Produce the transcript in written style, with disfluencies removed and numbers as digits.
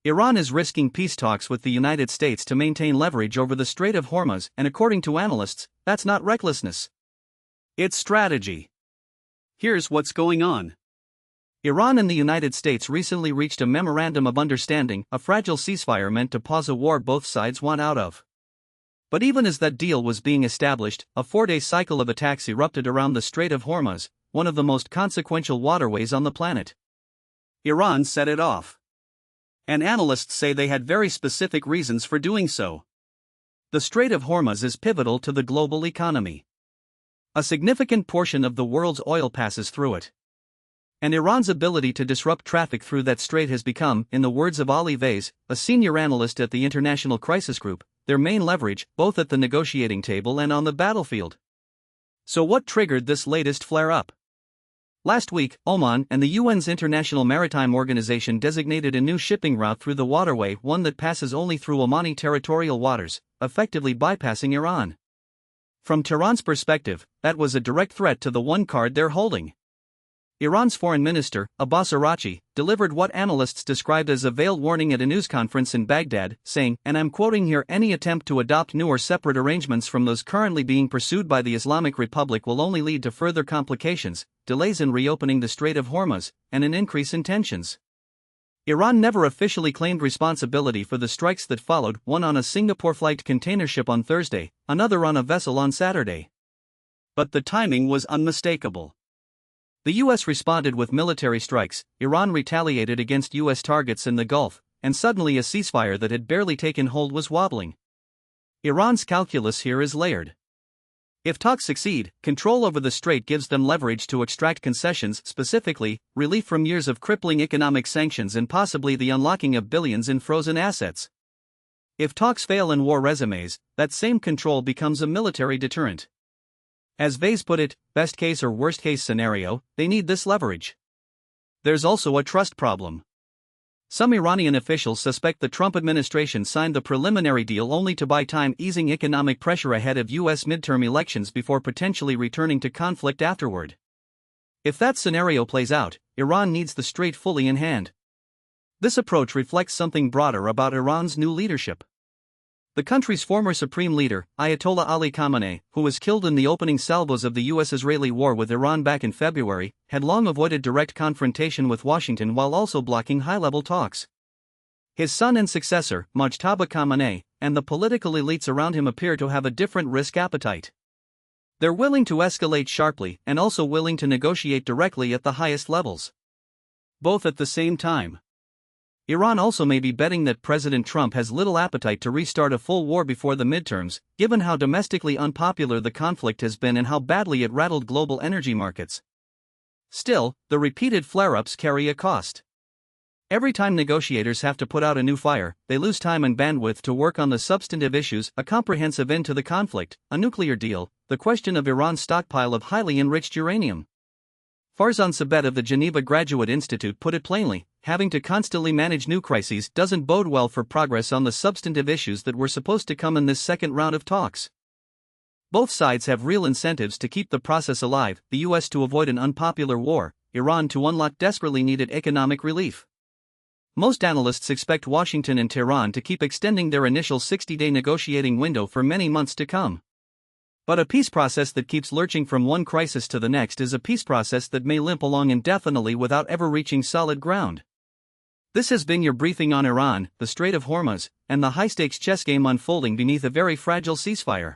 Iran is risking peace talks with the United States to maintain leverage over the Strait of Hormuz, and according to analysts, that's not recklessness. It's strategy. Here's what's going on. Iran and the United States recently reached a memorandum of understanding, a fragile ceasefire meant to pause a war both sides want out of. But even as that deal was being established, a 4-day cycle of attacks erupted around the Strait of Hormuz, one of the most consequential waterways on the planet. Iran set it off. And analysts say they had very specific reasons for doing so. The Strait of Hormuz is pivotal to the global economy. A significant portion of the world's oil passes through it. And Iran's ability to disrupt traffic through that strait has become, in the words of Ali Vaiz, a senior analyst at the International Crisis Group, their main leverage, both at the negotiating table and on the battlefield. So what triggered this latest flare-up? Last week, Oman and the UN's International Maritime Organization designated a new shipping route through the waterway, one that passes only through Omani territorial waters, effectively bypassing Iran. From Tehran's perspective, that was a direct threat to the one card they're holding. Iran's foreign minister, Abbas Araghchi, delivered what analysts described as a veiled warning at a news conference in Baghdad, saying, and I'm quoting here, any attempt to adopt new or separate arrangements from those currently being pursued by the Islamic Republic will only lead to further complications, delays in reopening the Strait of Hormuz, and an increase in tensions. Iran never officially claimed responsibility for the strikes that followed, one on a Singapore-flagged container ship on Thursday, another on a vessel on Saturday. But the timing was unmistakable. The U.S. responded with military strikes, Iran retaliated against U.S. targets in the Gulf, and suddenly a ceasefire that had barely taken hold was wobbling. Iran's calculus here is layered. If talks succeed, control over the strait gives them leverage to extract concessions, specifically, relief from years of crippling economic sanctions and possibly the unlocking of billions in frozen assets. If talks fail and war resumes, that same control becomes a military deterrent. As Vaiz put it, best case or worst case scenario, they need this leverage. There's also a trust problem. Some Iranian officials suspect the Trump administration signed the preliminary deal only to buy time, easing economic pressure ahead of U.S. midterm elections before potentially returning to conflict afterward. If that scenario plays out, Iran needs the strait fully in hand. This approach reflects something broader about Iran's new leadership. The country's former supreme leader, Ayatollah Ali Khamenei, who was killed in the opening salvos of the US-Israeli war with Iran back in February, had long avoided direct confrontation with Washington while also blocking high-level talks. His son and successor, Mojtaba Khamenei, and the political elites around him appear to have a different risk appetite. They're willing to escalate sharply and also willing to negotiate directly at the highest levels. Both at the same time. Iran also may be betting that President Trump has little appetite to restart a full war before the midterms, given how domestically unpopular the conflict has been and how badly it rattled global energy markets. Still, the repeated flare-ups carry a cost. Every time negotiators have to put out a new fire, they lose time and bandwidth to work on the substantive issues, a comprehensive end to the conflict, a nuclear deal, the question of Iran's stockpile of highly enriched uranium. Farzan Sabet of the Geneva Graduate Institute put it plainly, having to constantly manage new crises doesn't bode well for progress on the substantive issues that were supposed to come in this second round of talks. Both sides have real incentives to keep the process alive, the US to avoid an unpopular war, Iran to unlock desperately needed economic relief. Most analysts expect Washington and Tehran to keep extending their initial 60-day negotiating window for many months to come. But a peace process that keeps lurching from one crisis to the next is a peace process that may limp along indefinitely without ever reaching solid ground. This has been your briefing on Iran, the Strait of Hormuz, and the high-stakes chess game unfolding beneath a very fragile ceasefire.